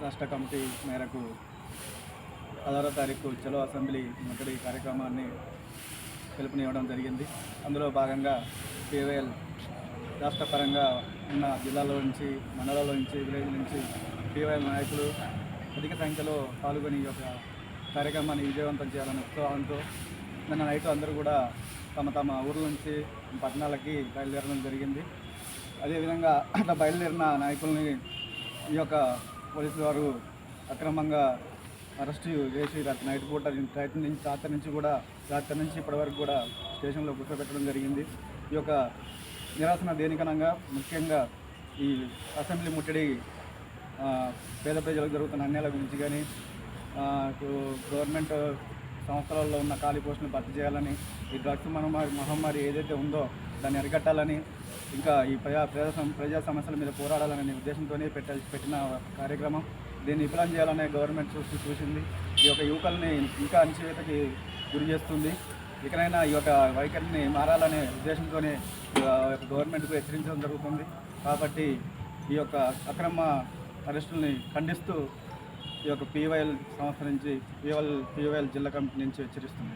రాష్ట్ర కమిటీ మేరకు 16వ తారీఖు చలో అసెంబ్లీ ముట్టడి కార్యక్రమాన్ని పిలుపునివ్వడం జరిగింది. అందులో భాగంగా PYL రాష్ట్ర పరంగా ఉన్న జిల్లాలో నుంచి, మండలాల నుంచి, విలేజ్ నుంచి PYL నాయకులు అధిక సంఖ్యలో పాల్గొని ఈ యొక్క కార్యక్రమాన్ని విజయవంతం చేయాలనే ఉత్సాహంతో నిన్న నైట్ అందరూ కూడా తమ తమ ఊర్ల నుంచి పట్టణాలకి బయలుదేరడం జరిగింది. అదేవిధంగా అట్లా బయలుదేరిన నాయకుల్ని ఈ యొక్క పోలీసులు వారు అక్రమంగా అరెస్ట్ చేసి నైట్ పూట రాత్రి నుంచి ఇప్పటివరకు కూడా స్టేషన్లో కూర్చోబెట్టడం జరిగింది. ఈ యొక్క నిరాశన దేనికనంగా ముఖ్యంగా ఈ అసెంబ్లీ ముట్టడి పేద ప్రజలకు జరుగుతున్న అన్యాయాల గురించి కానీ, గవర్నమెంట్ సంస్థలలో ఉన్న ఖాళీ పోస్టులను భర్తీ చేయాలని, ఈ డ్రగ్స్ మహమ్మారి ఏదైతే ఉందో దాన్ని అరికట్టాలని, ఇంకా ఈ ప్రజా సమస్యల మీద పోరాడాలనే ఉద్దేశంతోనే పెట్టిన కార్యక్రమం. దీన్ని విఫలం చేయాలనే గవర్నమెంట్ చూసింది. ఈ యొక్క యువకుల్ని ఇంకా అణచివేతకి గురి చేస్తుంది. ఇకనైనా ఈ యొక్క వైఖరిని మారాలనే ఉద్దేశంతోనే గవర్నమెంట్కు హెచ్చరించడం జరుగుతుంది. కాబట్టి ఈ యొక్క అక్రమ అరెస్టుల్ని ఖండిస్తూ ఈ యొక్క PYL సంస్థ నుంచి PYL జిల్లా కమిటీ నుంచి హెచ్చరిస్తుంది.